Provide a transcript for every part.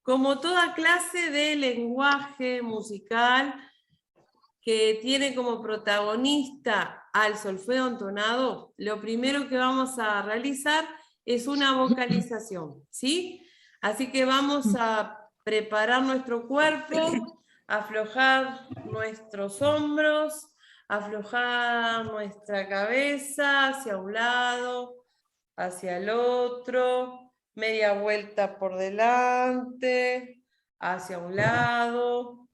Como toda clase de lenguaje musical que tiene como protagonista al solfeo entonado, lo primero que vamos a realizar es una vocalización, ¿sí? Así que vamos a preparar nuestro cuerpo, aflojar nuestros hombros, aflojar nuestra cabeza hacia un lado, hacia el otro, media vuelta por delante, hacia un lado,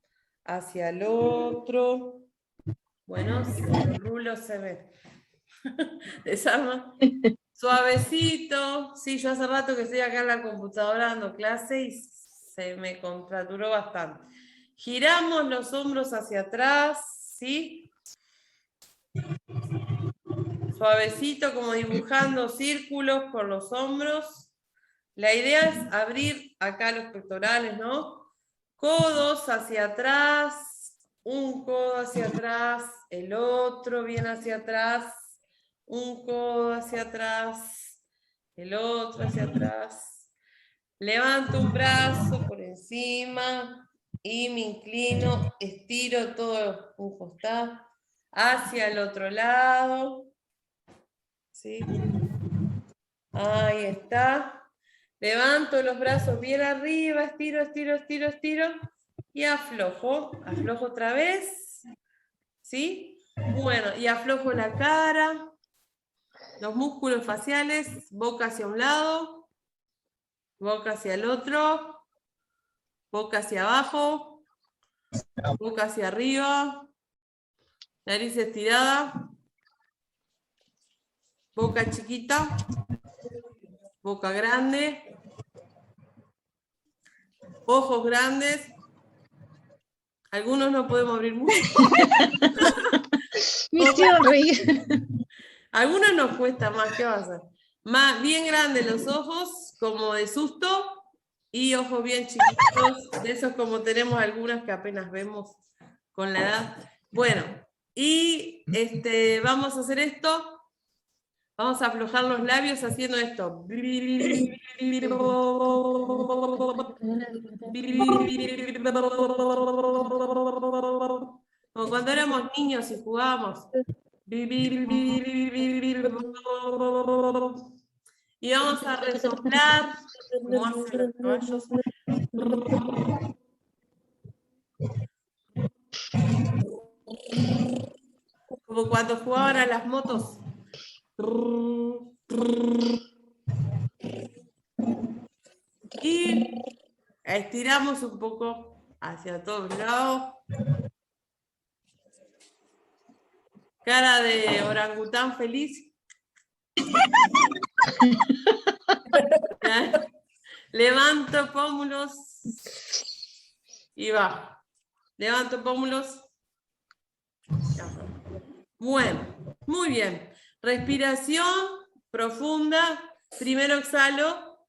hacia el otro. Bueno, el rulo se ve. Desarma. Suavecito. Sí, yo hace rato que estoy acá en la computadora dando clase y se me contracturó bastante. Giramos los hombros hacia atrás, ¿sí? Suavecito, como dibujando círculos por los hombros. La idea es abrir acá los pectorales, ¿no? Codos hacia atrás, un codo hacia atrás, el otro bien hacia atrás, un codo hacia atrás, el otro hacia atrás. Levanto un brazo por encima y me inclino, estiro todo un costado hacia el otro lado. ¿Sí? Ahí está. Levanto los brazos bien arriba, estiro, estiro, estiro, estiro y aflojo. Aflojo otra vez. ¿Sí? Bueno, y aflojo la cara, los músculos faciales, boca hacia un lado, boca hacia el otro, boca hacia abajo, boca hacia arriba, nariz estirada, boca chiquita, boca grande, ojos grandes. Algunos no podemos abrir mucho. Me hicieron reír. Algunos nos cuesta más, ¿qué va a hacer? Más bien grandes los ojos, como de susto, y ojos bien chiquitos, de esos como tenemos algunas que apenas vemos con la edad. Bueno, y vamos a hacer esto. Vamos a aflojar los labios haciendo esto. Como cuando éramos niños y jugábamos. Y vamos a resoplar, como hacen los caballos. Como cuando jugaban a las motos. Y estiramos un poco hacia todos lados. Cara de orangután feliz. Levanto pómulos y bajo. Levanto pómulos. Bueno, muy bien. Respiración profunda. Primero exhalo.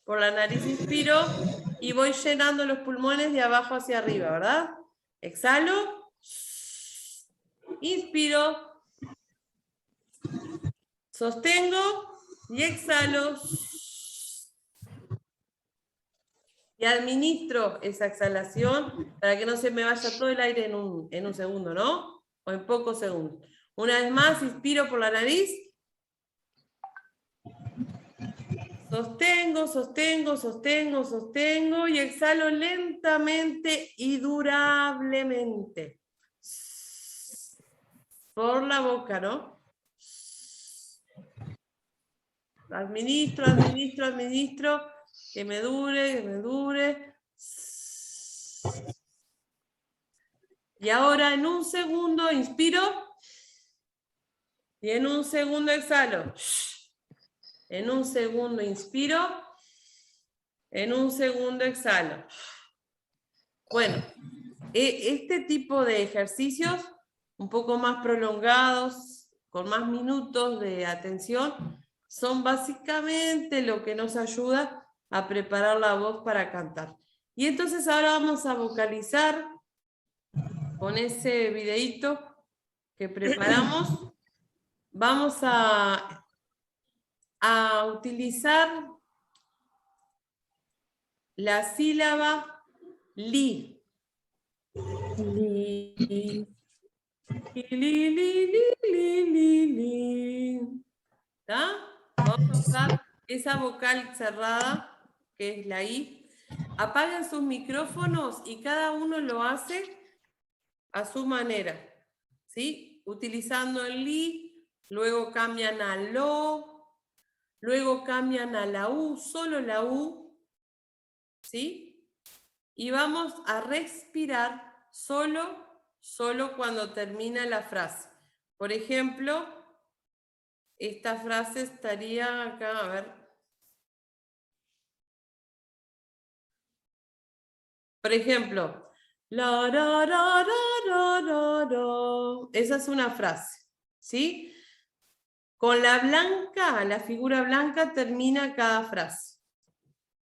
Por la nariz inspiro y voy llenando los pulmones de abajo hacia arriba, ¿verdad? Exhalo. Inspiro. Sostengo y exhalo. Y administro esa exhalación para que no se me vaya todo el aire en un segundo, ¿no? O en pocos segundos. Una vez más, inspiro por la nariz. Sostengo, sostengo, sostengo, sostengo y exhalo lentamente y durablemente. Por la boca, ¿no? Administro, administro, administro. Que me dure, que me dure. Y ahora en un segundo inspiro. Y en un segundo exhalo. En un segundo inspiro. En un segundo exhalo. Bueno, este tipo de ejercicios un poco más prolongados, con más minutos de atención, son básicamente lo que nos ayuda a preparar la voz para cantar. Y entonces ahora vamos a vocalizar con ese videíto que preparamos. Vamos a utilizar la sílaba li. Li. Li. ¿Está? Vamos a usar esa vocal cerrada, que es la I. Apaguen sus micrófonos y cada uno lo hace a su manera, ¿sí? Utilizando el li, luego cambian a lo, luego cambian a la U, solo la U, ¿sí? Y vamos a respirar solo cuando termina la frase. Por ejemplo, esta frase estaría acá, a ver. Por ejemplo, la, ra, ra, ra, ra, ra. Esa es una frase, ¿sí? Con la blanca, la figura blanca termina cada frase,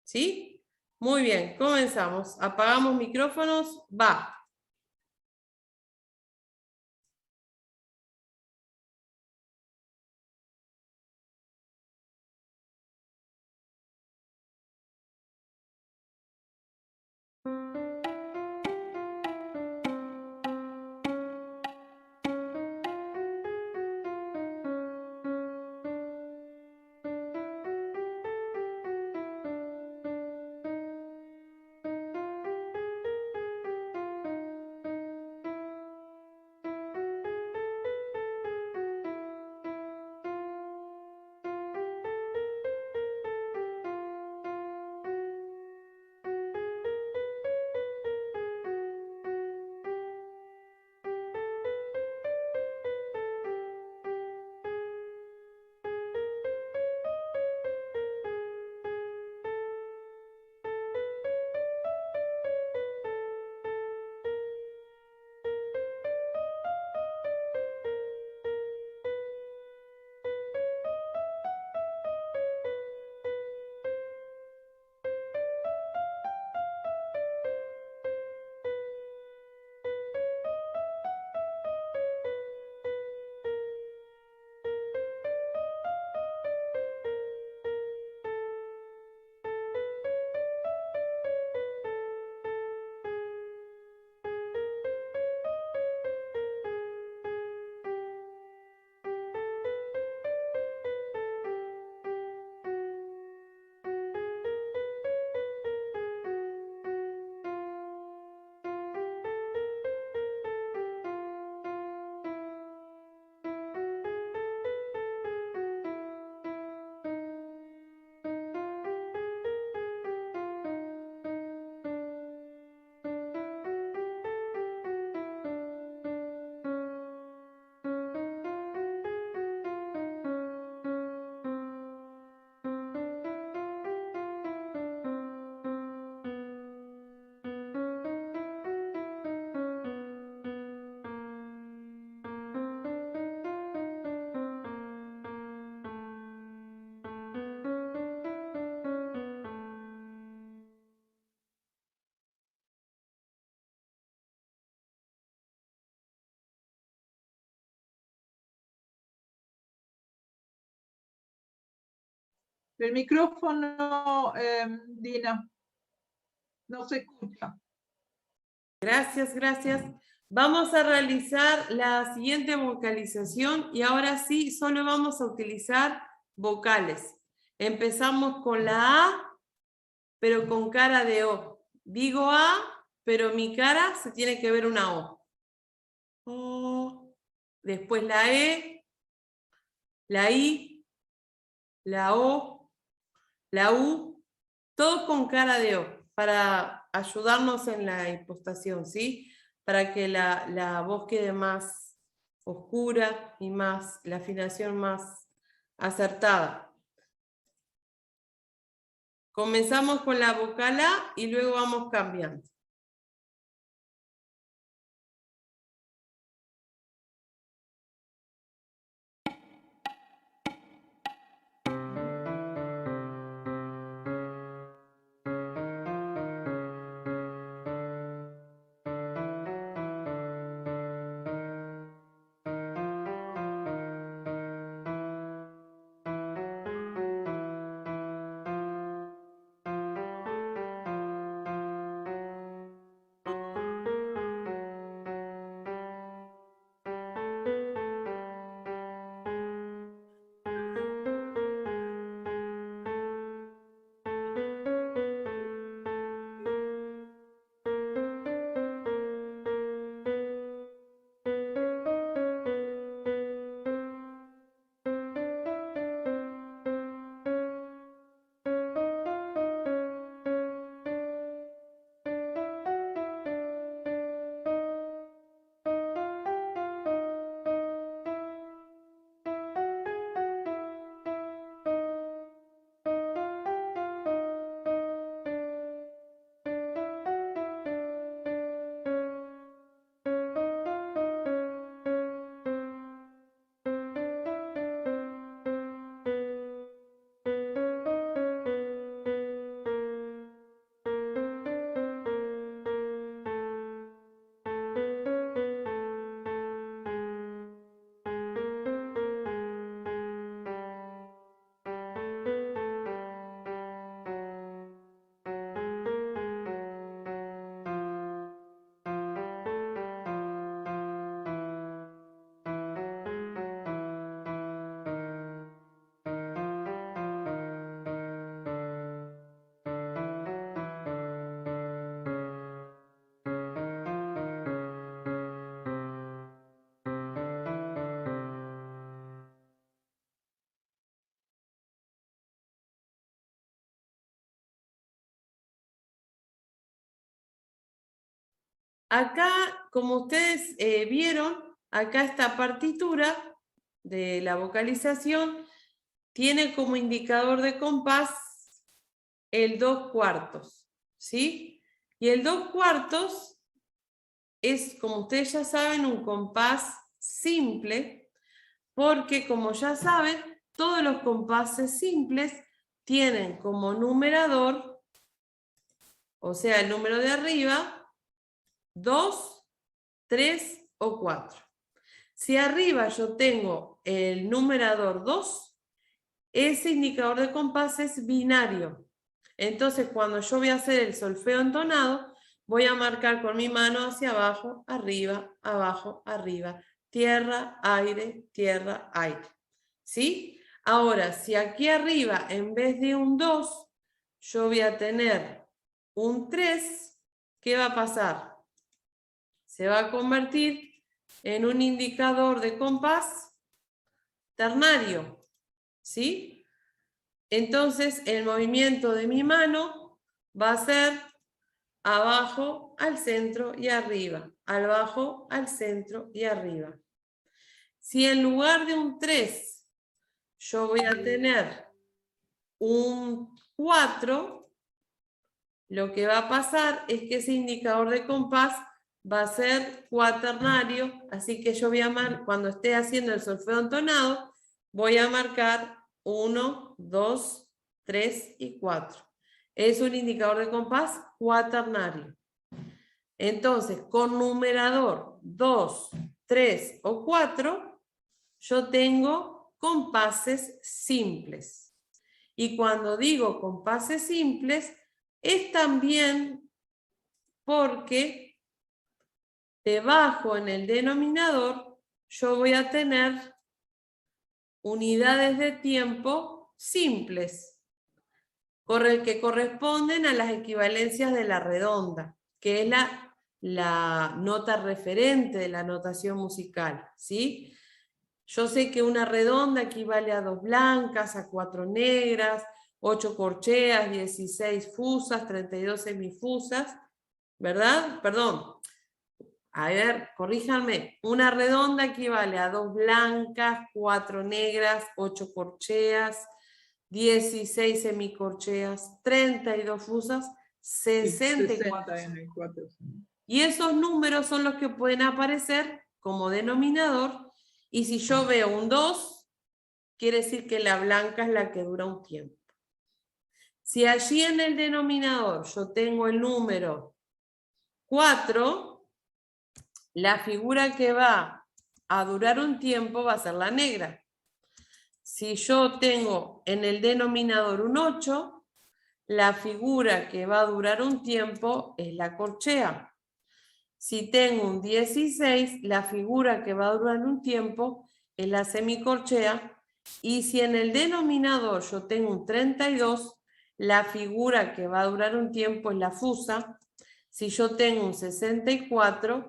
¿sí? Muy bien, comenzamos. Apagamos micrófonos, va. El micrófono, Dina, no se escucha. Gracias, gracias. Vamos a realizar la siguiente vocalización y ahora sí, solo vamos a utilizar vocales. Empezamos con la A, pero con cara de O. Digo A, pero mi cara se tiene que ver una O. O. Después la E, la I, la O, la U, todo con cara de O, para ayudarnos en la impostación, ¿sí? Para que la voz quede más oscura y más, la afinación más acertada. Comenzamos con la vocal A y luego vamos cambiando. Acá, como ustedes vieron, acá esta partitura de la vocalización tiene como indicador de compás el 2/4, ¿sí? Y el 2/4 es, como ustedes ya saben, un compás simple, porque como ya saben, todos los compases simples tienen como numerador, o sea, el número de arriba, 2, 3 o 4. Si arriba yo tengo el numerador 2, ese indicador de compás es binario. Entonces, cuando yo voy a hacer el solfeo entonado, voy a marcar con mi mano hacia abajo, arriba, tierra, aire, ¿sí? Ahora, si aquí arriba, en vez de un 2, yo voy a tener un 3, ¿qué va a pasar? Se va a convertir en un indicador de compás ternario, ¿sí? Entonces, el movimiento de mi mano va a ser abajo, al centro y arriba, al bajo, al centro y arriba. Si en lugar de un 3 yo voy a tener un 4, lo que va a pasar es que ese indicador de compás va a ser cuaternario, así que yo voy a marcar, cuando esté haciendo el solfeo entonado, voy a marcar 1, 2, 3 y 4. Es un indicador de compás cuaternario. Entonces, con numerador 2, 3 o 4, yo tengo compases simples. Y cuando digo compases simples, es también porque debajo en el denominador yo voy a tener unidades de tiempo simples, que corresponden a las equivalencias de la redonda, que es la nota referente de la notación musical, ¿sí? Yo sé que una redonda equivale a 2 blancas, a 4 negras, 8 corcheas, 16 fusas, 32 semifusas, ¿verdad? Perdón. A ver, corríjanme. Una redonda equivale a 2 blancas, 4 negras, 8 corcheas, 16 semicorcheas, 32 fusas, 64. Y esos números son los que pueden aparecer como denominador. Y si yo veo un 2, quiere decir que la blanca es la que dura un tiempo. Si allí en el denominador yo tengo el número 4, la figura que va a durar un tiempo va a ser la negra. Si yo tengo en el denominador un 8, la figura que va a durar un tiempo es la corchea. Si tengo un 16, la figura que va a durar un tiempo es la semicorchea. Y si en el denominador yo tengo un 32, la figura que va a durar un tiempo es la fusa. Si yo tengo un 64,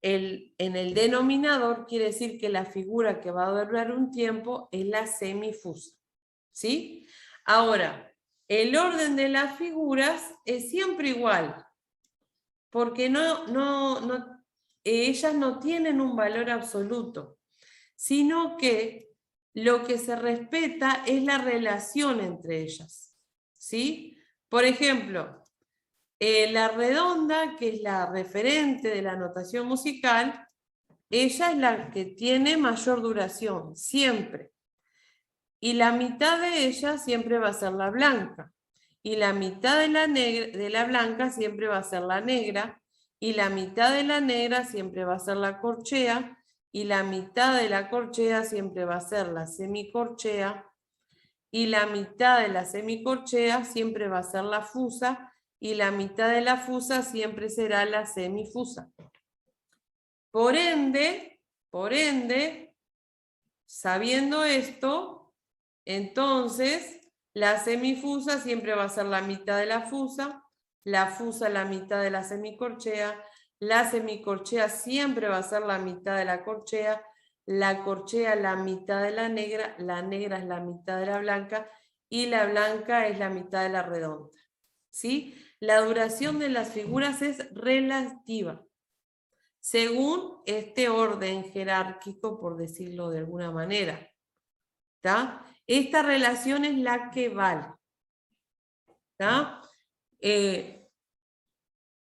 en el denominador quiere decir que la figura que va a durar un tiempo es la semifusa. ¿Sí? Ahora, el orden de las figuras es siempre igual, porque ellas no tienen un valor absoluto, sino que lo que se respeta es la relación entre ellas, ¿sí? Por ejemplo, la redonda, que es la referente de la notación musical, ella es la que tiene mayor duración, siempre. Y la mitad de ella siempre va a ser la blanca. Y la mitad de la blanca siempre va a ser la negra. Y la mitad de la negra siempre va a ser la corchea. Y la mitad de la corchea siempre va a ser la semicorchea. Y la mitad de la semicorchea siempre va a ser la fusa. Y la mitad de la fusa siempre será la semifusa. Por ende, sabiendo esto, entonces la semifusa siempre va a ser la mitad de la fusa la mitad de la semicorchea siempre va a ser la mitad de la corchea la mitad de la negra es la mitad de la blanca y la blanca es la mitad de la redonda. ¿Sí? la duración de las figuras es relativa, según este orden jerárquico, por decirlo de alguna manera. ¿Tá? Esta relación es la que vale. ¿Tá?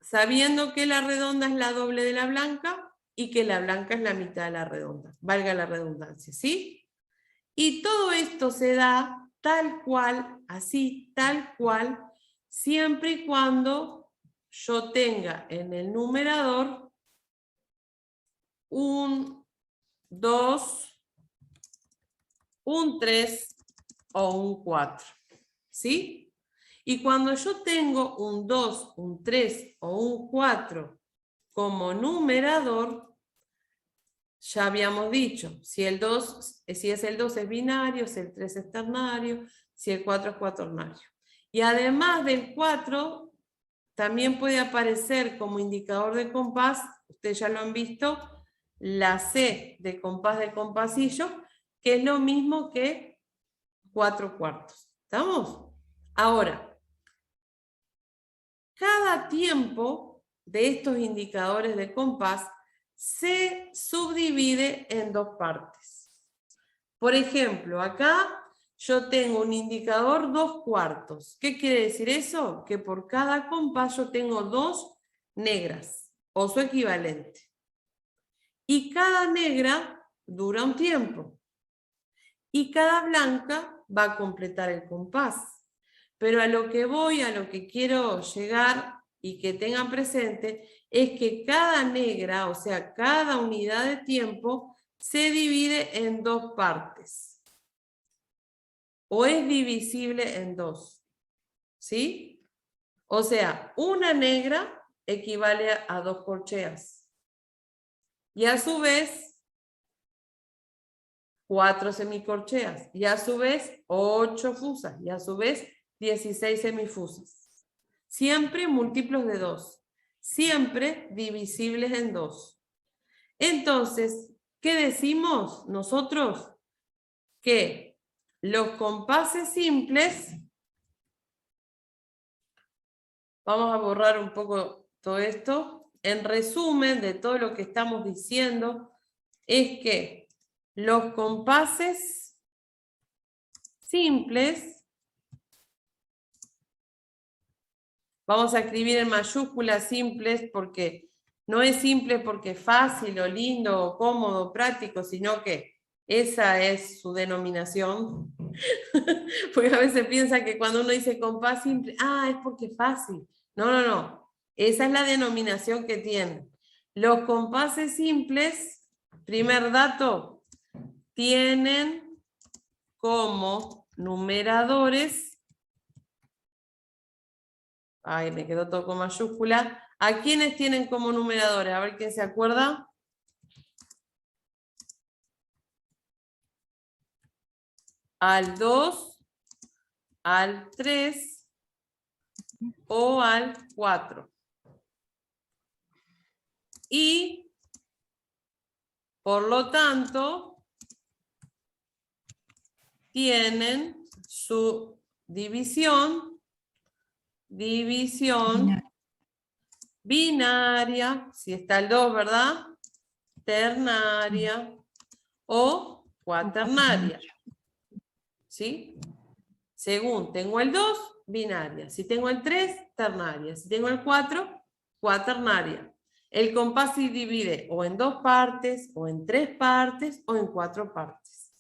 Sabiendo que la redonda es la doble de la blanca y que la blanca es la mitad de la redonda, valga la redundancia, ¿sí? Y todo esto se da tal cual, así, tal cual, siempre y cuando yo tenga en el numerador un 2, un 3 o un 4, ¿sí? Y cuando yo tengo un 2, un 3 o un 4 como numerador, ya habíamos dicho, si es el 2 es binario, si el 3 es ternario, si el 4 es cuaternario. Y además del 4, también puede aparecer como indicador de compás, ustedes ya lo han visto, la C de compás de compasillo, que es lo mismo que 4/4. ¿Estamos? Ahora, cada tiempo de estos indicadores de compás se subdivide en dos partes. Por ejemplo, acá yo tengo un indicador 2/4. ¿Qué quiere decir eso? Que por cada compás yo tengo 2 negras, o su equivalente. Y cada negra dura un tiempo. Y cada blanca va a completar el compás. Pero a lo que voy, a lo que quiero llegar y que tengan presente, es que cada negra, o sea, cada unidad de tiempo, se divide en dos partes. O es divisible en dos. ¿Sí? O sea, una negra equivale a 2 corcheas. Y a su vez, 4 semicorcheas. Y a su vez, 8 fusas. Y a su vez, 16 semifusas. Siempre múltiplos de 2. Siempre divisibles en 2. Entonces, ¿qué decimos nosotros? Que los compases simples, vamos a borrar un poco todo esto, en resumen de todo lo que estamos diciendo, es que los compases simples, vamos a escribir en mayúsculas simples porque no es simple porque es fácil o lindo o cómodo, práctico, sino que esa es su denominación. Porque a veces piensan que cuando uno dice compás simple, es porque es fácil. No, no, no. Esa es la denominación que tienen. Los compases simples, primer dato, tienen como numeradores. Ay, me quedó todo con mayúscula. ¿A quiénes tienen como numeradores? A ver quién se acuerda. Al 2, al 3 o al 4. Y, por lo tanto, tienen su división binaria, si está el 2, ¿verdad? Ternaria o cuaternaria. ¿Sí? Según tengo el 2, binaria. Si tengo el 3, ternaria. Si tengo el 4, cuaternaria. El compás se divide o en 2 partes, o en 3 partes, o en 4 partes.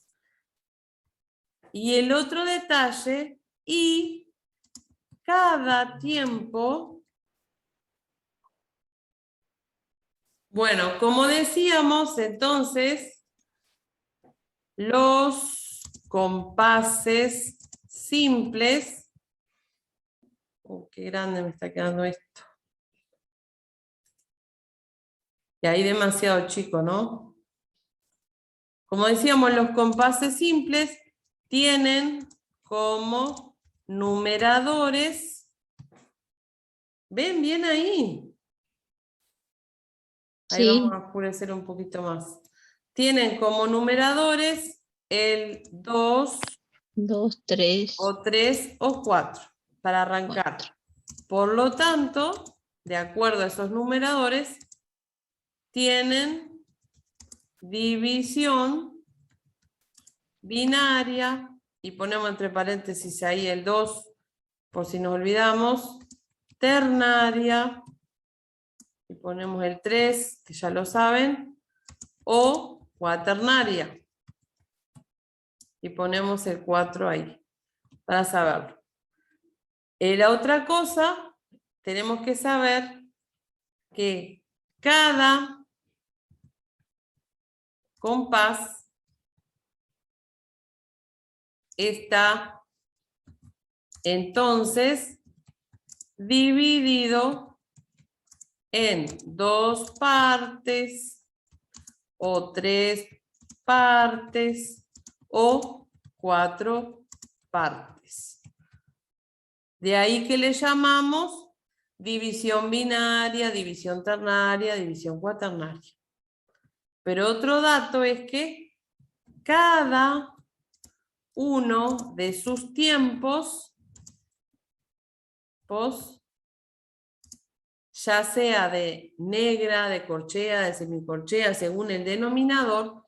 Y el otro detalle, y cada tiempo, bueno, como decíamos, entonces, los compases simples, qué grande me está quedando esto. Y ahí demasiado chico, ¿no? Como decíamos, los compases simples tienen como numeradores, ¿ven bien ahí? Ahí Sí. vamos a oscurecer un poquito más. Tienen como numeradores el 2, 2, 3. o 3 o 4, para arrancar. 4. Por lo tanto, de acuerdo a esos numeradores, tienen división binaria, y ponemos entre paréntesis ahí el 2, por si nos olvidamos, ternaria, y ponemos el 3, que ya lo saben, o cuaternaria, y ponemos el 4 ahí, para saberlo. La otra cosa, tenemos que saber que cada compás está entonces dividido en 2 partes o 3 partes o 4 partes. De ahí que le llamamos división binaria, división ternaria, división cuaternaria. Pero otro dato es que cada uno de sus tiempos, ya sea de negra, de corchea, de semicorchea, según el denominador,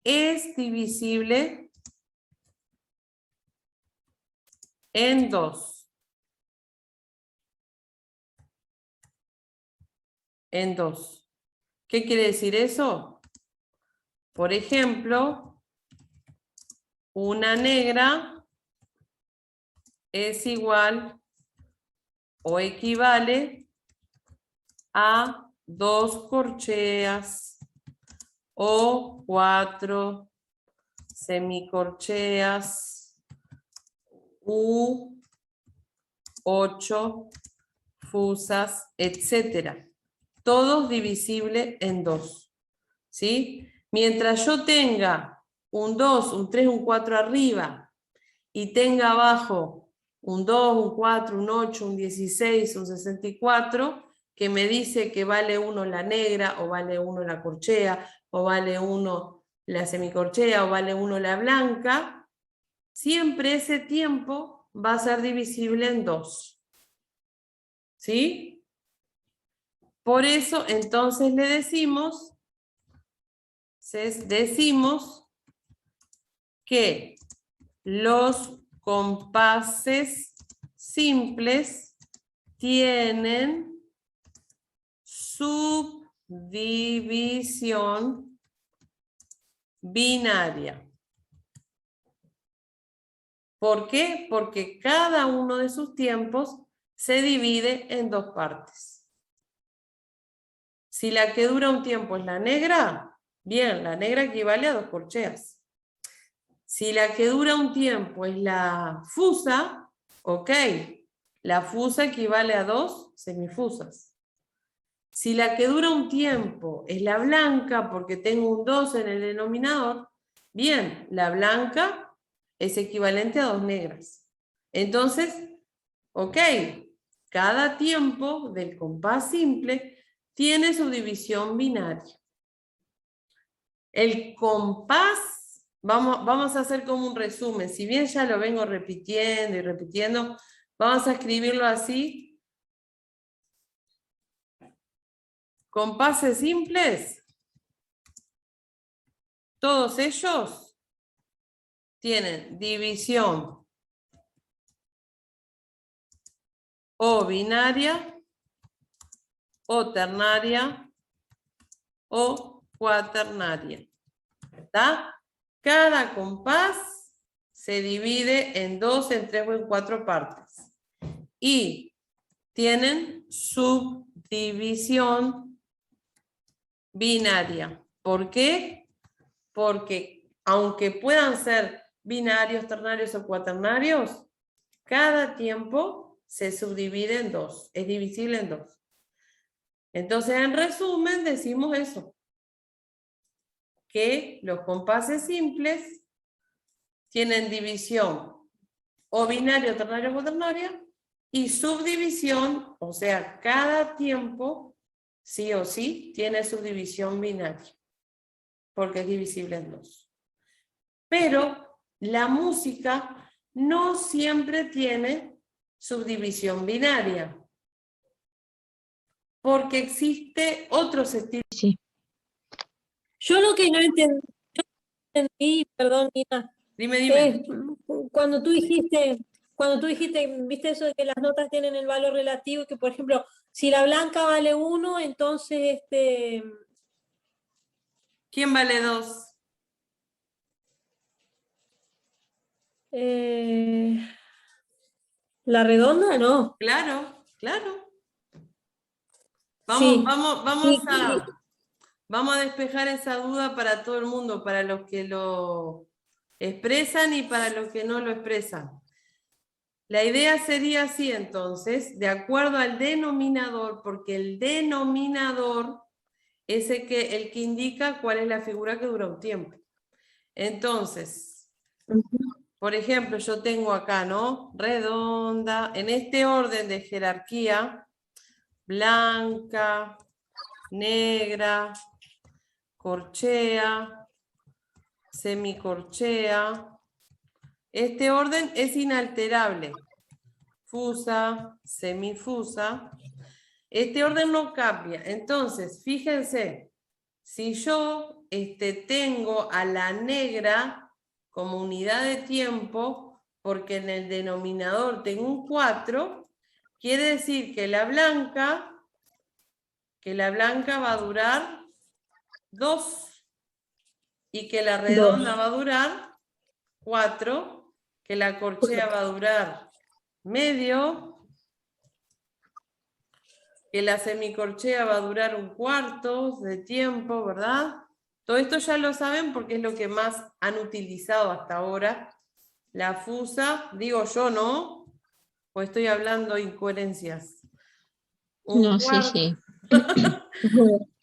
es divisible en 2. En 2. ¿Qué quiere decir eso? Por ejemplo, una negra es igual o equivale a 2 corcheas o 4 semicorcheas u 8 fusas, etc. Todos divisibles en 2. ¿Sí? Mientras yo tenga un 2, un 3, un 4 arriba y tenga abajo un 2, un 4, un 8, un 16, un 64, que me dice que vale 1 la negra, o vale 1 la corchea, o vale 1 la semicorchea, o vale 1 la blanca, siempre ese tiempo va a ser divisible en 2. ¿Sí? Por eso entonces le decimos que los compases simples tienen subdivisión binaria. ¿Por qué? Porque cada uno de sus tiempos se divide en 2 partes. Si la que dura un tiempo es la negra, bien, la negra equivale a 2 corcheas. Si la que dura un tiempo es la fusa, ok, la fusa equivale a 2 semifusas. Si la que dura un tiempo es la blanca, porque tengo un 2 en el denominador, bien, la blanca es equivalente a 2 negras. Entonces, ok, cada tiempo del compás simple tiene su división binaria. El compás, vamos a hacer como un resumen, si bien ya lo vengo repitiendo y repitiendo, vamos a escribirlo así. Compases simples, todos ellos tienen división o binaria, o ternaria, o cuaternaria. ¿Verdad? Cada compás se divide en 2, en 3 o en 4 partes. Y tienen subdivisión binaria. ¿Por qué? Porque aunque puedan ser binarios, ternarios o cuaternarios, cada tiempo se subdivide en 2, es divisible en 2. Entonces, en resumen, decimos eso, que los compases simples tienen división o binario, ternario o cuaternaria, y subdivisión, o sea, cada tiempo, sí o sí, tiene subdivisión binaria, porque es divisible en 2. Pero la música no siempre tiene subdivisión binaria. Porque existe otros estilos. Sí. Yo lo que no entendí, perdón, Nina, Dime. es cuando tú dijiste, viste eso de que las notas tienen el valor relativo y que, por ejemplo, si la blanca vale 1, entonces ¿Quién vale 2? la redonda no. Claro, claro. Sí. Vamos a despejar esa duda para todo el mundo, para los que lo expresan y para los que no lo expresan. La idea sería así entonces, de acuerdo al denominador, porque el denominador es el que indica cuál es la figura que dura un tiempo. Entonces, por ejemplo, yo tengo acá, ¿no? Redonda, en este orden de jerarquía, blanca, negra, corchea, semicorchea. Este orden es inalterable. Fusa, semifusa. Este orden no cambia. Entonces, fíjense, si yo tengo a la negra como unidad de tiempo, porque en el denominador tengo un 4, quiere decir que la blanca va a durar 2 y que la redonda va a durar 4, que la corchea va a durar medio, que la semicorchea va a durar un cuarto de tiempo, ¿verdad? Todo esto ya lo saben porque es lo que más han utilizado hasta ahora. La fusa, digo yo, ¿no? Pues estoy hablando incoherencias. No, sí, sí.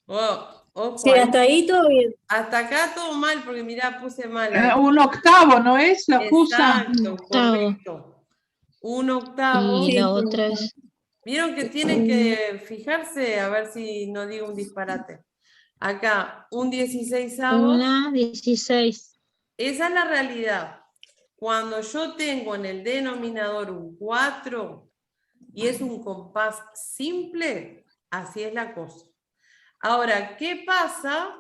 Ojo, Sí, hasta ahí todo bien. hasta acá todo mal, porque mirá, puse mal. Un octavo, ¿no es la fusa? Exacto, correcto. Un octavo. Y la otra es Vieron que tienen que fijarse a ver si no digo un disparate. Acá, un 16avo. una 16. Esa es la realidad. Cuando yo tengo en el denominador un 4 y es un compás simple, así es la cosa. Ahora, ¿qué pasa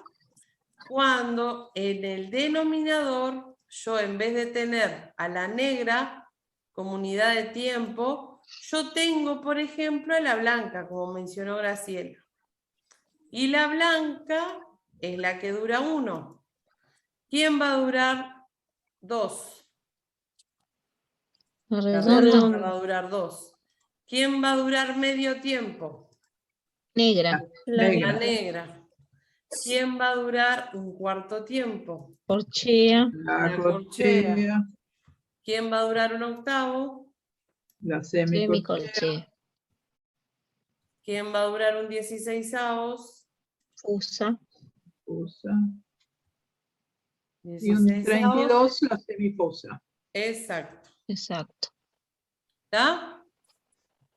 cuando en el denominador yo, en vez de tener a la negra como unidad de tiempo, yo tengo, por ejemplo, a la blanca, como mencionó Graciela? Y la blanca es la que dura 1. ¿Quién va a durar 2? La La redonda redonda va a durar 2. ¿Quién va a durar medio tiempo? negra. La negra. ¿Quién va a durar un cuarto tiempo? Corchea. La corchea. corchea, ¿Quién va a durar un octavo? la semicorchea, Semicorchea. ¿Quién va a durar un 16avos? Fusa. fusa, y un 32 la semifusa. Exacto. Exacto. ¿Está?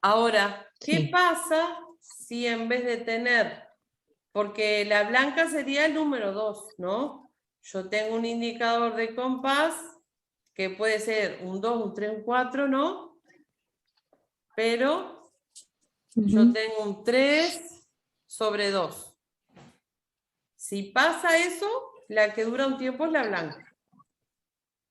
Ahora, ¿qué Sí. pasa si en vez de tener, porque la blanca sería el número 2, ¿no? Yo tengo un indicador de compás que puede ser un 2, un 3, un 4, ¿no? Pero yo tengo un 3 sobre 2. Si pasa eso, la que dura un tiempo es la blanca.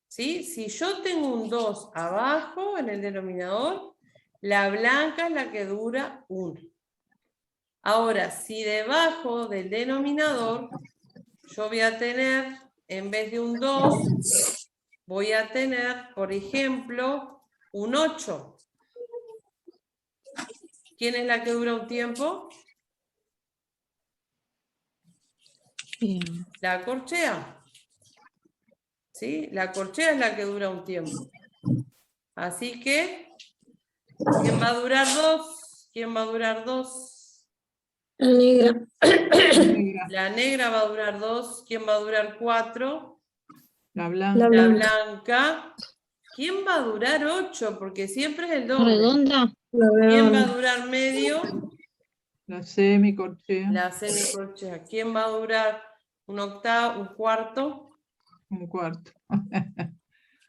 ¿Sí? Si yo tengo un 2 abajo en el denominador, la blanca es la que dura 1. Ahora, si debajo del denominador yo voy a tener, en vez de un 2, voy a tener, por ejemplo, un 8. ¿Quién es la que dura un tiempo? Bien. La corchea. ¿Sí? La corchea es la que dura un tiempo. Así que, ¿quién va a durar 2? ¿Quién va a durar 2? La negra. Negra, La negra va a durar 2. ¿Quién va a durar 4? la blanca, La blanca. ¿Quién va a durar 8? Porque siempre es el doble. Redonda. ¿Quién va a durar medio? la semicorchea, La semicorchea. ¿Quién va a durar un octavo, un cuarto? un cuarto.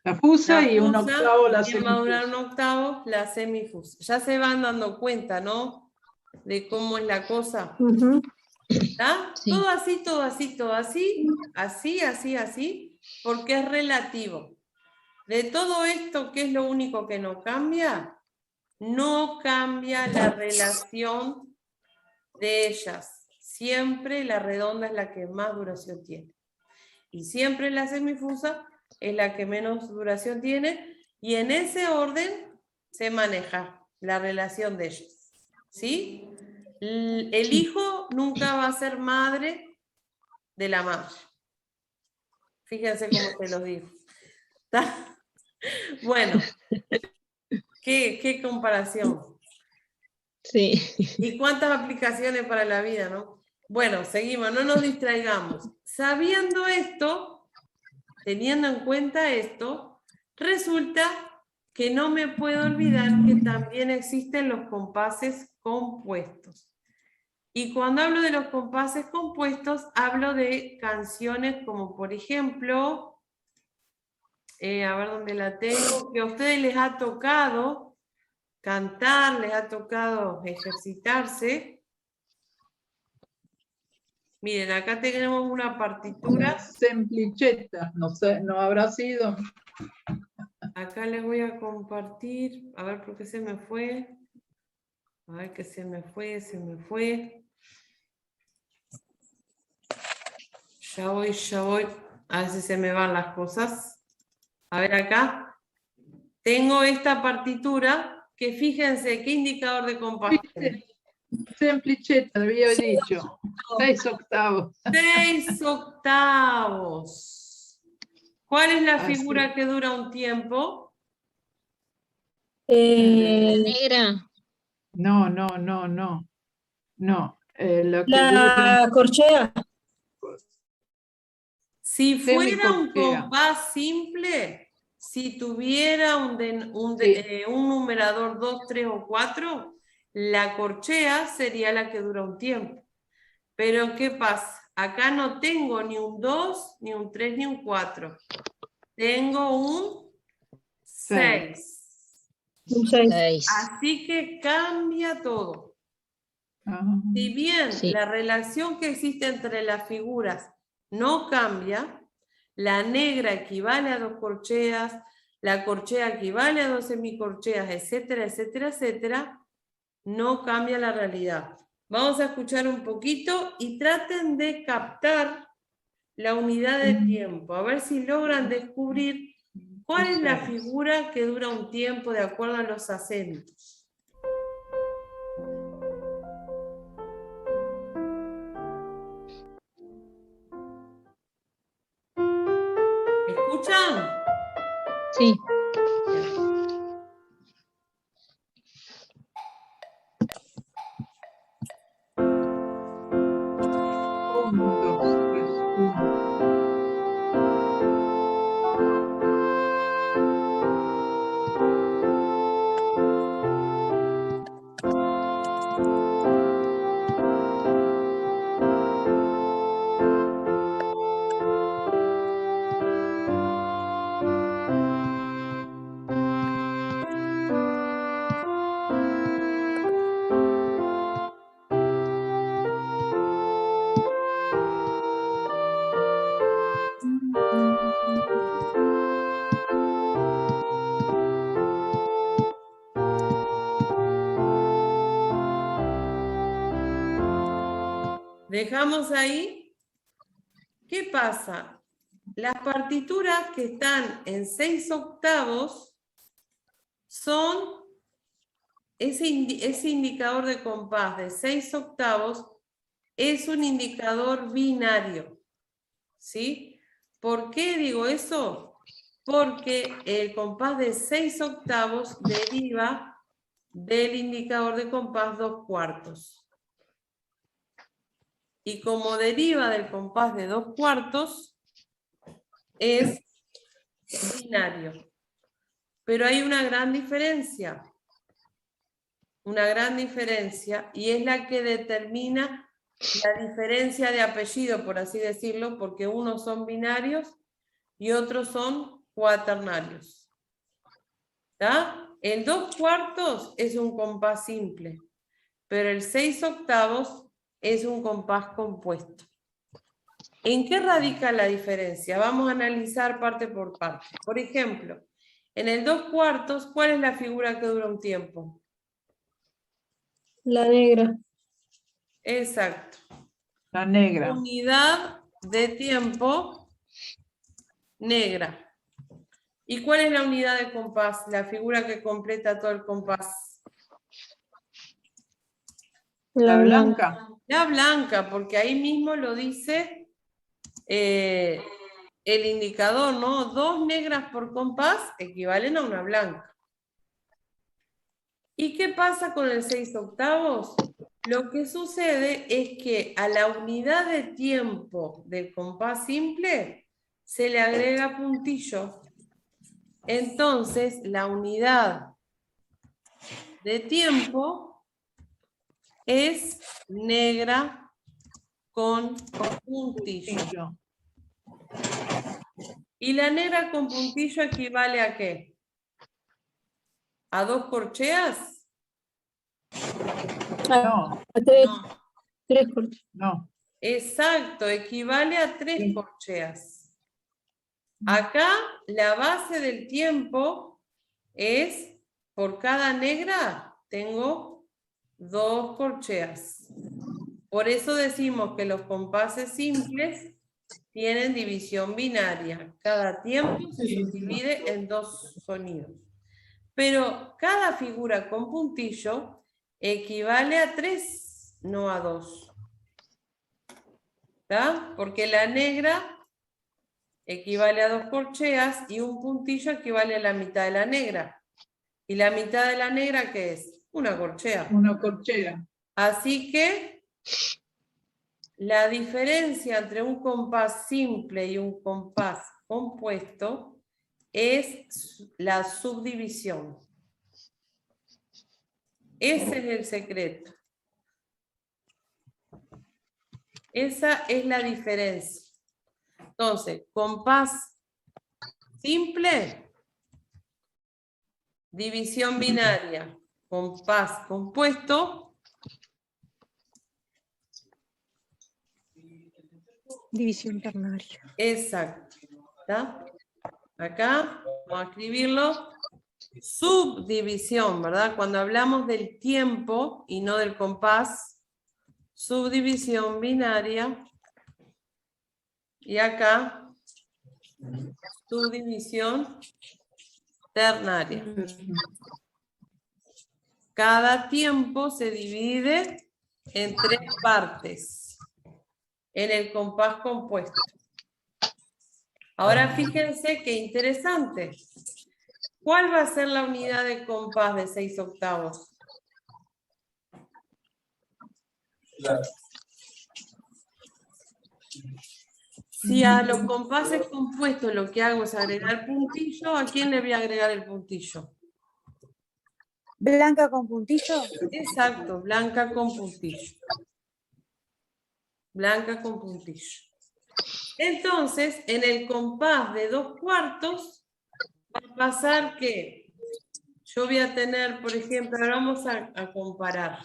La fusa La y un fusa, octavo la ¿quién va a durar un semifusa. octavo? La semifusa. Ya se van dando cuenta, ¿no? De cómo es la cosa. Ujú. ¿Está? Sí. Todo así, todo así, todo así, así, así, así, porque es relativo. De todo esto, ¿qué es lo único que no cambia? No cambia la relación de ellas. Siempre la redonda es la que más duración tiene. Y siempre la semifusa es la que menos duración tiene. Y en ese orden se maneja la relación de ellas. ¿Sí? El hijo nunca va a ser madre de la madre. Fíjense cómo te lo digo. ¿Está? Bueno, qué comparación. Sí. Y cuántas aplicaciones para la vida, ¿no? Bueno, seguimos, no nos distraigamos. Sabiendo esto, teniendo en cuenta esto, resulta que no me puedo olvidar que también existen los compases compuestos. Y cuando hablo de los compases compuestos, hablo de canciones como, por ejemplo, a ver dónde la tengo, que a ustedes les ha tocado cantar, les ha tocado ejercitarse. Miren, acá tenemos una partitura. Semplicheta, no sé, no habrá sido. Acá les voy a compartir. A ver por qué se me fue. A ver que se me fue. Ya voy. A ver si se me van las cosas. A ver acá. Tengo esta partitura que fíjense qué indicador de compás tiene. Semplicheta, había dicho. 6 octavos. 6 octavos. ¿Cuál es la Así. figura que dura un tiempo? Negra. No. Lo que dura La corchea. Si fuera un semicorchea. compás simple, si tuviera un numerador 2, 3 o 4, la corchea sería la que dura un tiempo. Pero ¿qué pasa? Acá no tengo ni un 2, ni un 3, ni un 4. Tengo un 6. Un 6. 6. Así que cambia todo. Ajá. Si bien Sí. la relación que existe entre las figuras no cambia, la negra equivale a 2 corcheas, la corchea equivale a 2 semicorcheas, etcétera, etcétera, etcétera, no cambia la realidad. Vamos a escuchar un poquito y traten de captar la unidad de tiempo, a ver si logran descubrir cuál es la figura que dura un tiempo de acuerdo a los acentos. ¿Escuchan? Sí. Un, dos, tres, uno. Dejamos ahí. ¿Qué pasa? Las partituras que están en 6 octavos son ese indicador de compás de 6 octavos es un indicador binario. ¿Sí? ¿Por qué digo eso? Porque el compás de 6 octavos deriva del indicador de compás 2/4. Y como deriva del compás de 2/4, es binario. Pero hay una gran diferencia. Y es la que determina la diferencia de apellido, por así decirlo, porque unos son binarios y otros son cuaternarios. ¿Está? El 2/4 es un compás simple, pero el 6/8 es un compás compuesto. ¿En qué radica la diferencia? Vamos a analizar parte por parte. Por ejemplo, en el 2/4, ¿cuál es la figura que dura un tiempo? La negra. Exacto. La negra. Unidad de tiempo negra. ¿Y cuál es la unidad de compás? La figura que completa todo el compás. La blanca. La blanca, porque ahí mismo lo dice el indicador, ¿no? 2 negras por compás equivalen a una blanca. ¿Y qué pasa con el 6/8? Lo que sucede es que a la unidad de tiempo del compás simple se le agrega puntillo. Entonces, la unidad de tiempo es negra con puntillo. ¿Y la negra con puntillo equivale a qué? ¿A 2 corcheas? No, A tres, No. 3 corcheas. no. Exacto, equivale a 3 corcheas. Acá la base del tiempo es, por cada negra, tengo 2 corcheas. Por eso decimos que los compases simples tienen división binaria. Cada tiempo se subdivide en 2 sonidos. Pero cada figura con puntillo equivale a 3, no a 2. ¿Está? Porque la negra equivale a 2 corcheas y un puntillo equivale a la mitad de la negra. ¿Y la mitad de la negra qué es? Una corchea. Una corchea. Así que la diferencia entre un compás simple y un compás compuesto es la subdivisión. Ese es el secreto. Esa es la diferencia. Entonces, compás simple, división binaria. Compás compuesto, División ternaria. exacto. ¿Está? Acá vamos a escribirlo. Subdivisión, ¿verdad? Cuando hablamos del tiempo y no del compás, subdivisión binaria. Y acá, subdivisión ternaria. Cada tiempo se divide en 3 partes en el compás compuesto. Ahora fíjense qué interesante. ¿Cuál va a ser la unidad de compás de 6/8? Si a los compases compuestos lo que hago es agregar puntillo, ¿a quién le voy a agregar el puntillo? Blanca con puntillo. Exacto, blanca con puntillo. Blanca con puntillo. Entonces, en el compás de 2/4, va a pasar que yo voy a tener, por ejemplo, ahora vamos a comparar.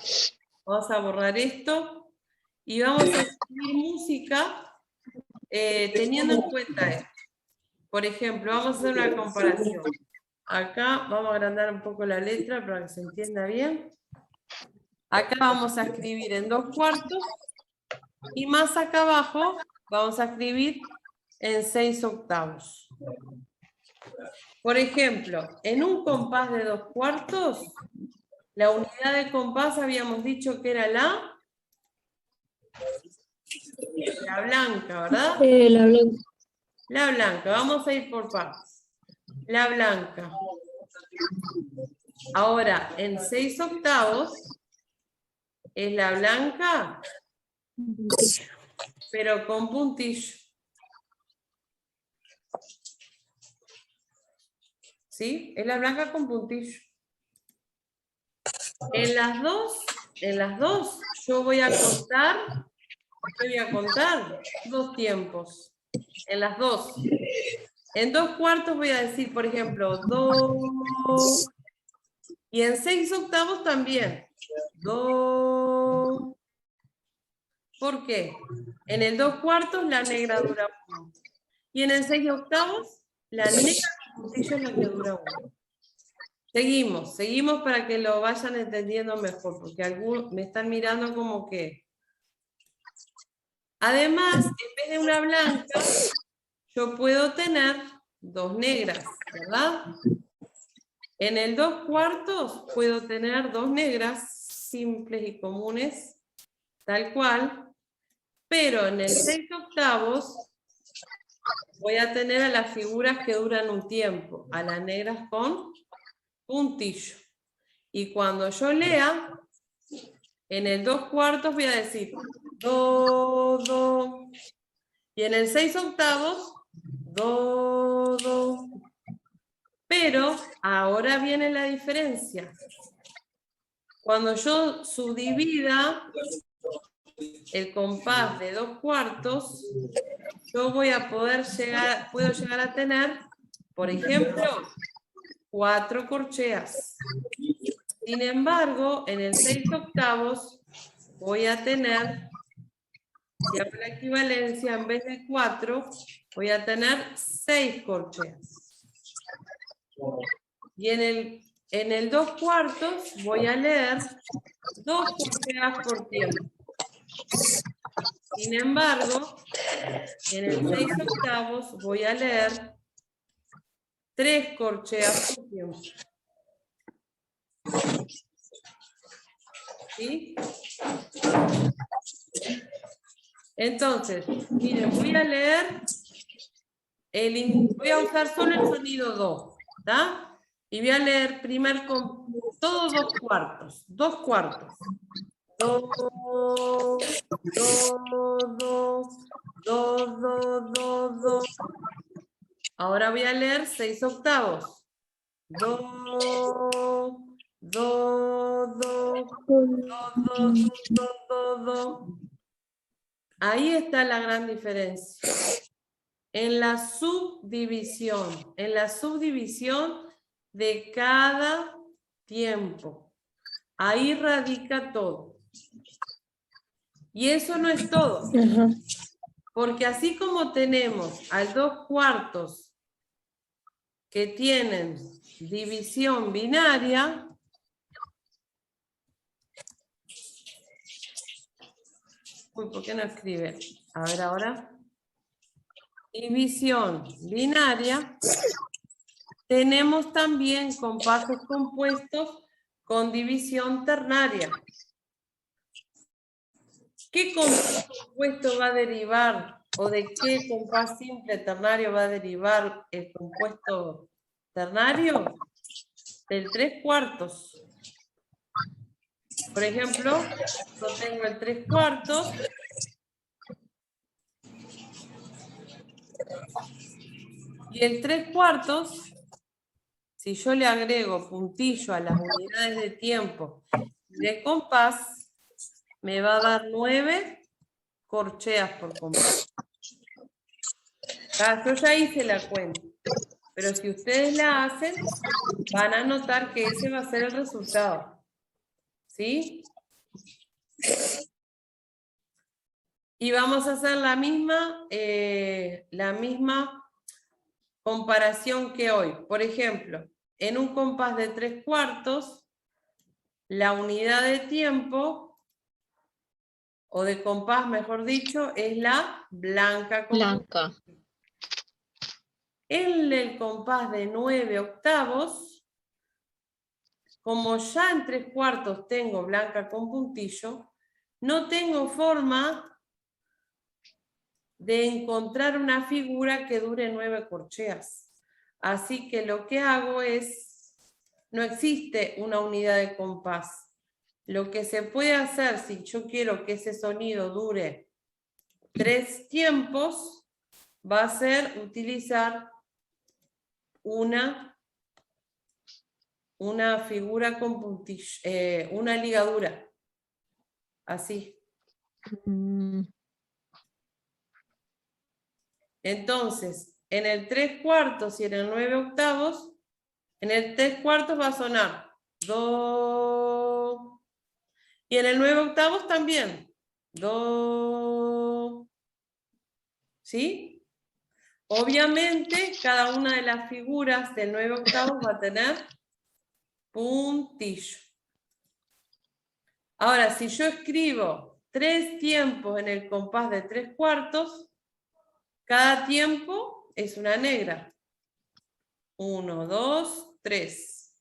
Vamos a borrar esto y vamos a escribir música teniendo en cuenta esto. Por ejemplo, vamos a hacer una comparación. Acá vamos a agrandar un poco la letra para que se entienda bien. Acá vamos a escribir en 2/4 y más acá abajo vamos a escribir en 6/8. Por ejemplo, en un compás de 2/4, la unidad de compás habíamos dicho que era la blanca, ¿verdad? La blanca. La blanca, vamos a ir por partes. La blanca. Ahora, en 6/8 es la blanca, pero con puntillo. ¿Sí? Es la blanca con puntillo. En las dos, yo voy a contar, ¿qué voy a contar? 2 tiempos. En las dos. En 2/4 voy a decir, por ejemplo, do. Y en 6/8 también. Do. ¿Por qué? En el 2/4 la negra dura 1. Y en el 6/8 la negra con puntillo es la que dura 1. Seguimos para que lo vayan entendiendo mejor, porque algunos me están mirando como que... Además, en vez de una blanca, yo puedo tener 2 negras, ¿verdad? En el 2/4 puedo tener 2 negras simples y comunes, tal cual, pero en el 6/8 voy a tener a las figuras que duran un tiempo, a las negras con puntillo. Y cuando yo lea, en el 2/4 voy a decir do, do. Y en el 6/8, do, do. Pero ahora viene la diferencia. Cuando yo subdivida el compás de 2/4, yo puedo llegar a tener, por ejemplo, 4 corcheas. Sin embargo, en el 6/8 voy a tener, si hago la equivalencia, en vez de 4, voy a tener 6 corcheas. Y en el 2/4 voy a leer 2 corcheas por tiempo. Sin embargo, en el 6/8 voy a leer 3 corcheas por tiempo. ¿Sí? Entonces, miren, voy a leer, voy a usar solo el sonido do, ¿está? Y voy a leer todos 2/4, 2/4. Do, do, do, do, do, do, do. Ahora voy a leer 6/8. Do, do, do, do, do, do, do. Ahí está la gran diferencia. En la subdivisión de cada tiempo. Ahí radica todo. Y eso no es todo. Porque así como tenemos al 2/4 que tienen división binaria, ¿por qué no escriben? A ver ahora. División binaria. Tenemos también compases compuestos con división ternaria. ¿Qué compás compuesto va a derivar o de qué compás simple ternario va a derivar el compuesto ternario? Del 3/4. Por ejemplo, yo tengo el 3/4 y el 3/4, si yo le agrego puntillo a las unidades de tiempo de compás, me va a dar 9 corcheas por compás. Yo ya hice la cuenta, pero si ustedes la hacen, van a notar que ese va a ser el resultado. ¿Sí? Y vamos a hacer la misma comparación que hoy. Por ejemplo, en un compás de 3/4, la unidad de tiempo, o de compás, mejor dicho, es la blanca. Blanca. En el compás de 9/8, como ya en 3/4 tengo blanca con puntillo, no tengo forma de encontrar una figura que dure 9 corcheas. Así que lo que hago es, no existe una unidad de compás. Lo que se puede hacer si yo quiero que ese sonido dure 3 tiempos, va a ser utilizar una figura con puntillo, una ligadura. Así. Entonces, en el 3/4 y en el 9/8, en el 3/4 va a sonar do, y en el 9/8 también, do, ¿sí? Obviamente, cada una de las figuras del 9/8 va a tener puntillo. Ahora, si yo escribo 3 tiempos en el compás de 3/4, cada tiempo es una negra. 1, 2, 3.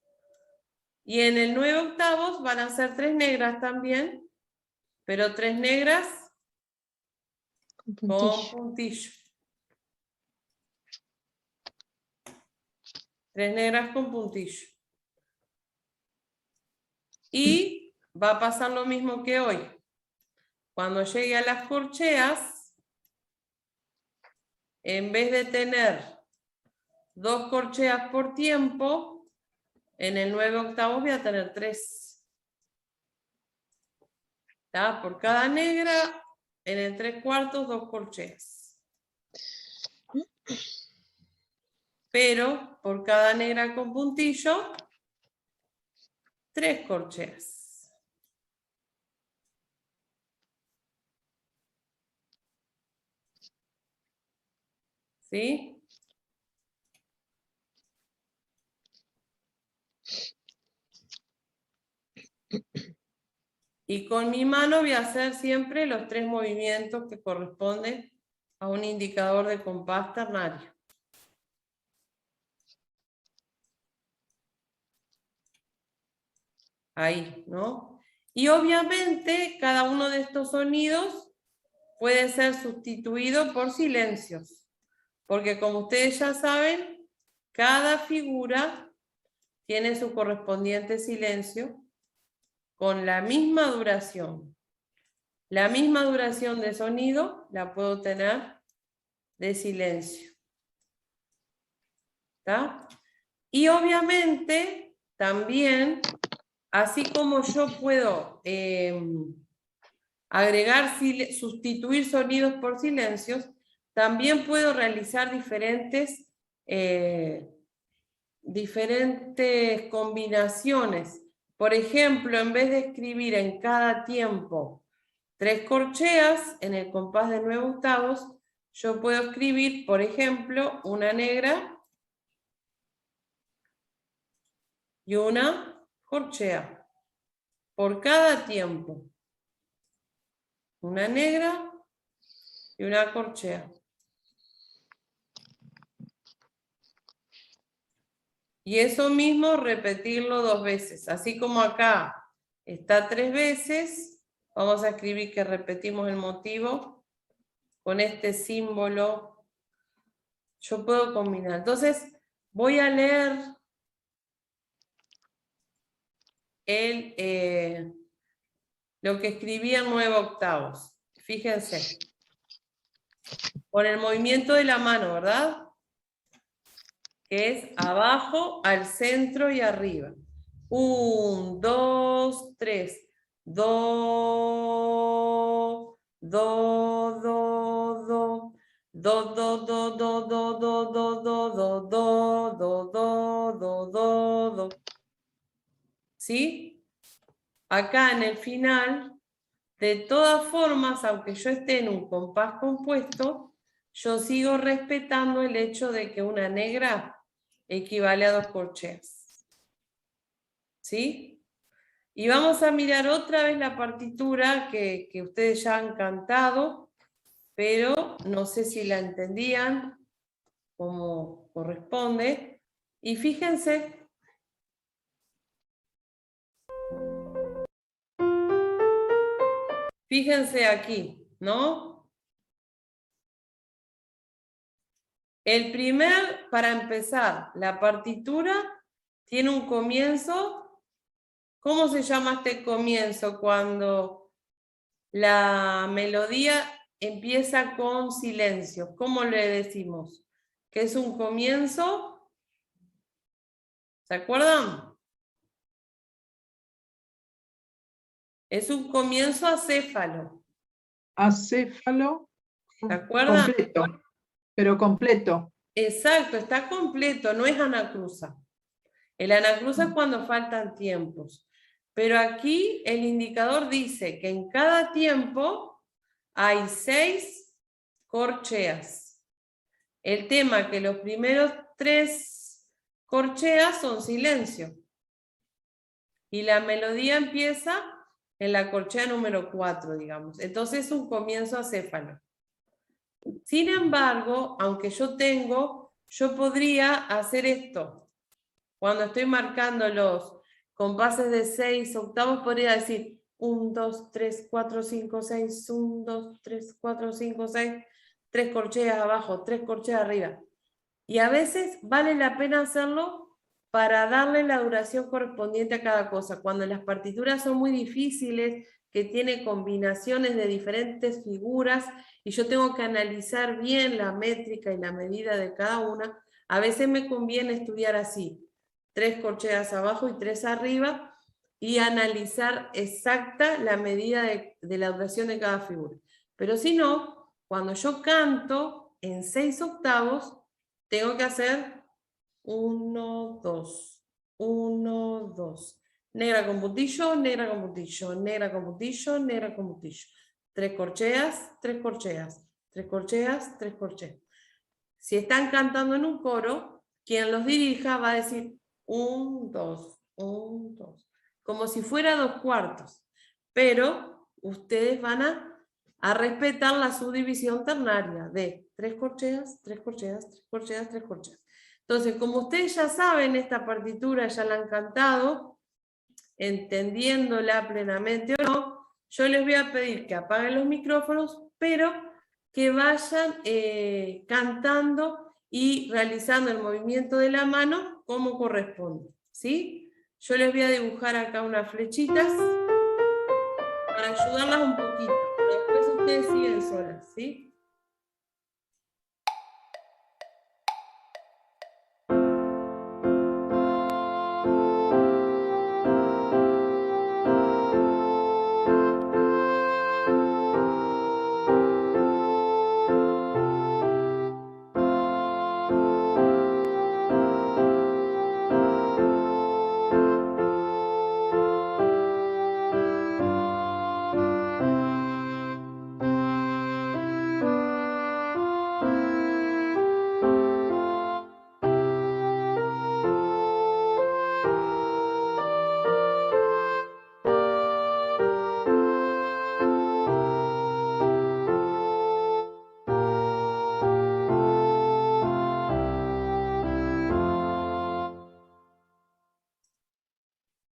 Y en el 9/8 van a ser 3 negras también, pero 3 negras Con con puntillo. puntillo. 3 negras con puntillo. Y va a pasar lo mismo que hoy. Cuando llegue a las corcheas, en vez de tener 2 corcheas por tiempo, en el 9/8 voy a tener 3. ¿Está? Por cada negra, en el 3/4, 2 corcheas. Pero por cada negra con puntillo, 3 corcheas. ¿Sí? Y con mi mano voy a hacer siempre los 3 movimientos que corresponden a un indicador de compás ternario. Ahí, ¿no? Y obviamente cada uno de estos sonidos puede ser sustituido por silencios. Porque como ustedes ya saben, cada figura tiene su correspondiente silencio con la misma duración. La misma duración de sonido la puedo tener de silencio. ¿Está? Y obviamente también, así como yo puedo sustituir sonidos por silencios, también puedo realizar diferentes combinaciones. Por ejemplo, en vez de escribir en cada tiempo 3 corcheas en el compás de 9/8, yo puedo escribir, por ejemplo, una negra y una corchea por cada tiempo. Una negra y una corchea. Y eso mismo repetirlo 2 veces. Así como acá está 3 veces, vamos a escribir que repetimos el motivo con este símbolo. Yo puedo combinar. Entonces, voy a leer lo que escribí en 9/8. Fíjense. Con el movimiento de la mano, ¿verdad? Que es abajo, al centro y arriba. 1, 2, 3. Do, do, do, do. Do, do, do, do, do, do, do, do, do, do, do, do, do, do. ¿Sí? Acá en el final, de todas formas, aunque yo esté en un compás compuesto, yo sigo respetando el hecho de que una negra equivale a 2 corcheas. ¿Sí? Y vamos a mirar otra vez la partitura que ustedes ya han cantado, pero no sé si la entendían como corresponde. Y fíjense. Fíjense aquí, ¿no? Para empezar, la partitura tiene un comienzo. ¿Cómo se llama este comienzo? Cuando la melodía empieza con silencio. ¿Cómo le decimos? ¿Que es un comienzo? ¿Se acuerdan? Es un comienzo acéfalo. Acéfalo. ¿Se acuerdan? Completo. Pero completo. Exacto, está completo, no es anacruza. El anacruza es cuando faltan tiempos. Pero aquí el indicador dice que en cada tiempo hay 6 corcheas. El tema que los primeros 3 corcheas son silencio. Y la melodía empieza en la corchea número 4, digamos. Entonces es un comienzo acéfalo. Sin embargo, aunque yo podría hacer esto. Cuando estoy marcando los compases de 6 octavos, podría decir 1, 2, 3, 4, 5, 6, 1, 2, 3, 4, 5, 6, 3 corcheas abajo, 3 corcheas arriba. Y a veces vale la pena hacerlo para darle la duración correspondiente a cada cosa. Cuando las partituras son muy difíciles, que tiene combinaciones de diferentes figuras, y yo tengo que analizar bien la métrica y la medida de cada una, a veces me conviene estudiar así. 3 corcheas abajo y 3 arriba, y analizar exacta la medida de la duración de cada figura. Pero si no, cuando yo canto en 6 octavos, tengo que hacer 1, 2, 1, 2. Negra con puntillo, negra con puntillo, negra con puntillo, negra con puntillo. 3 corcheas, 3 corcheas, 3 corcheas, 3 corcheas. Si están cantando en un coro, quien los dirija va a decir 1, 2, 1, 2, como si fuera 2 cuartos, pero ustedes van a respetar la subdivisión ternaria de 3 corcheas, 3 corcheas, 3 corcheas, 3 corcheas. Entonces, como ustedes ya saben esta partitura, ya la han cantado, entendiéndola plenamente o no, yo les voy a pedir que apaguen los micrófonos, pero que vayan cantando y realizando el movimiento de la mano como corresponde, ¿sí? Yo les voy a dibujar acá unas flechitas para ayudarlas un poquito, pero después ustedes siguen solas, ¿sí?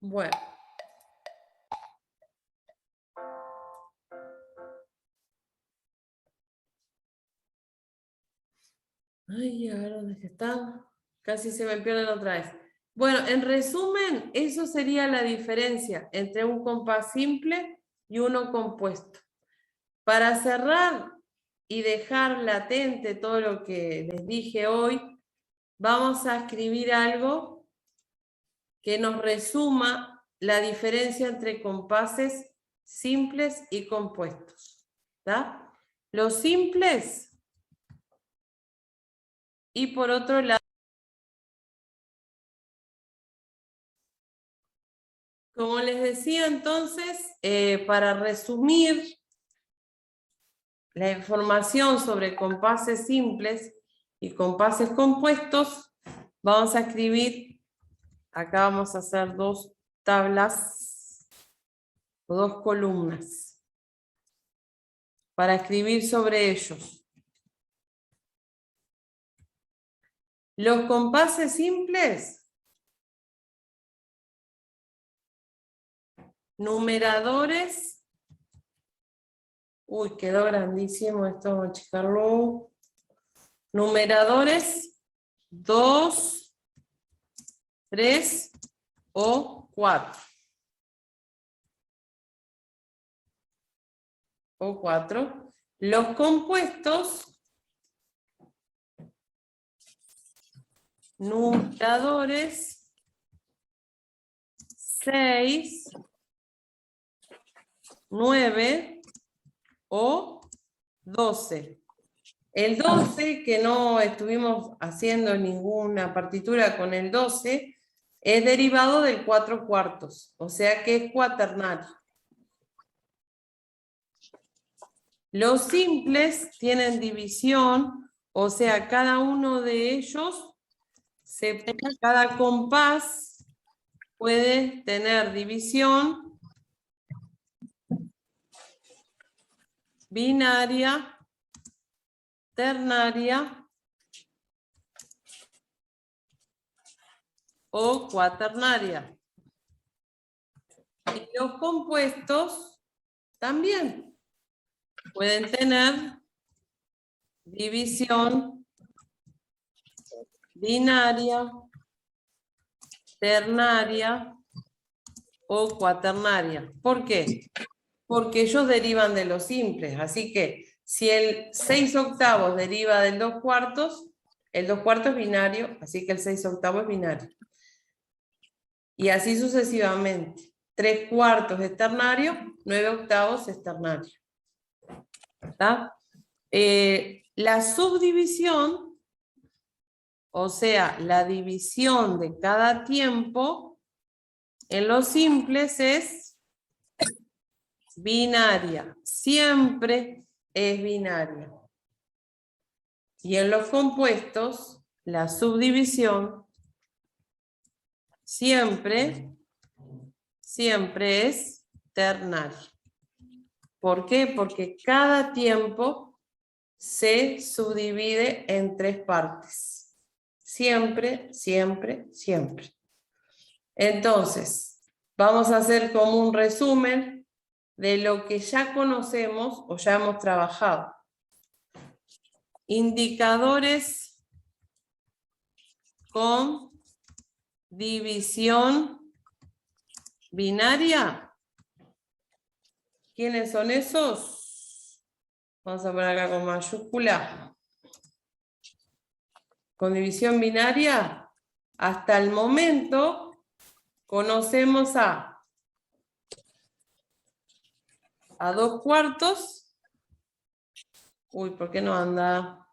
Bueno. Ay, a ver dónde es que está. Casi se me pierden otra vez. Bueno, en resumen, eso sería la diferencia entre un compás simple y uno compuesto. Para cerrar y dejar latente todo lo que les dije hoy, vamos a escribir algo que nos resuma la diferencia entre compases simples y compuestos. ¿Tá? Los simples, y por otro lado, como les decía entonces, para resumir la información sobre compases simples y compases compuestos, vamos a escribir, acá vamos a hacer 2 tablas o 2 columnas para escribir sobre ellos. Los compases simples, numeradores. Uy, quedó grandísimo esto, vamos a achicarlo. Numeradores 2, 3 o 4. O 4. Los compuestos, numeradores 6, 9 o 12. El 12, que no estuvimos haciendo ninguna partitura con el 12, es derivado del 4/4, o sea que es cuaternario. Los simples tienen división, o sea, cada uno de ellos, cada compás puede tener división binaria, ternaria o cuaternaria. Y los compuestos también pueden tener división binaria, ternaria o cuaternaria. ¿Por qué? Porque ellos derivan de los simples. Así que si el 6/8 deriva del 2/4, el 2/4 es binario, así que el 6/8 es binario. Y así sucesivamente. 3/4 es ternario, 9/8 es ternario. ¿Está? La subdivisión, o sea, la división de cada tiempo, en los simples es binaria. Siempre es binaria. Y en los compuestos, la subdivisión siempre es ternaria. ¿Por qué? Porque cada tiempo se subdivide en 3 partes. Siempre, siempre, siempre. Entonces, vamos a hacer como un resumen de lo que ya conocemos o ya hemos trabajado. Indicadores con división binaria. ¿Quiénes son esos? Vamos a poner acá con mayúscula. Con división binaria, hasta el momento conocemos a 2/4. Uy, ¿por qué no anda?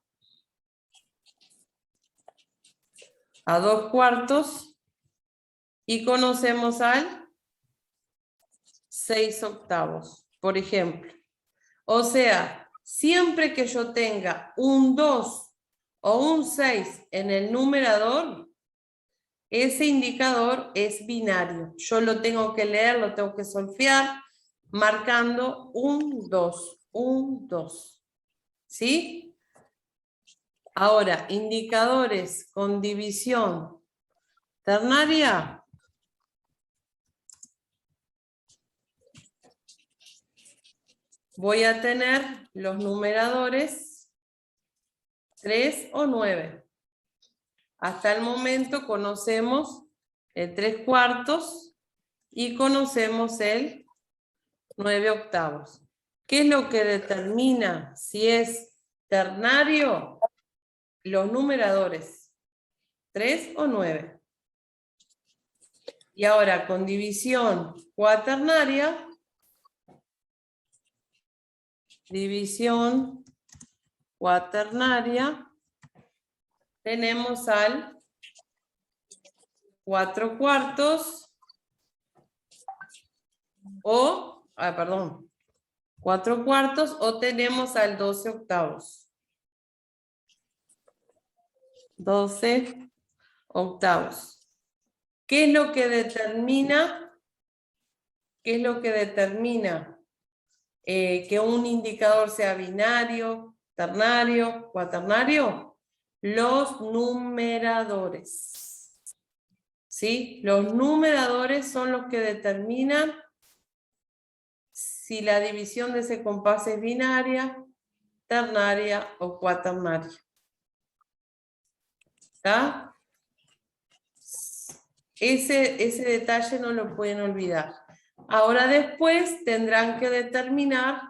A 2/4 y conocemos al 6/8, por ejemplo. O sea, siempre que yo tenga un 2 o un 6 en el numerador, ese indicador es binario. Yo lo tengo que leer, lo tengo que solfear, marcando un 2, un 2. ¿Sí? Ahora, indicadores con división ternaria. Voy a tener los numeradores 3 o 9. Hasta el momento conocemos el 3/4 y conocemos el 9/8. ¿Qué es lo que determina si es ternario? Los numeradores 3 o 9. Y ahora con división cuaternaria, tenemos al 4/4 o, 4/4 o tenemos al 12/8. 12/8. ¿Qué es lo que determina? Que un indicador sea binario, ternario, cuaternario? Los numeradores. ¿Sí? Los numeradores son los que determinan si la división de ese compás es binaria, ternaria o cuaternaria. ¿Está? Ese detalle no lo pueden olvidar. Ahora después tendrán que determinar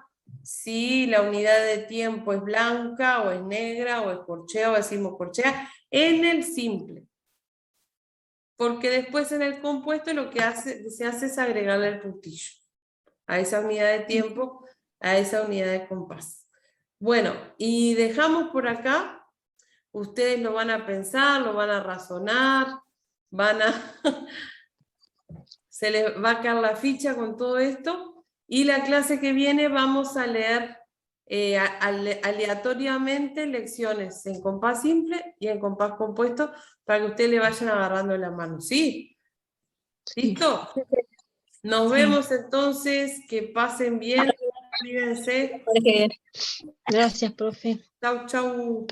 si la unidad de tiempo es blanca o es negra o es corchea o decimos corchea en el simple. Porque después en el compuesto lo que se hace es agregarle el puntillo a esa unidad de tiempo, a esa unidad de compás. Bueno, y dejamos por acá, ustedes lo van a pensar, lo van a razonar, van a... se les va a caer la ficha con todo esto, y la clase que viene vamos a leer aleatoriamente lecciones en compás simple y en compás compuesto para que ustedes le vayan agarrando la mano, ¿sí? ¿Listo? Nos vemos entonces, que pasen bien, cuídense. Porque Gracias, profe. Chau, chau.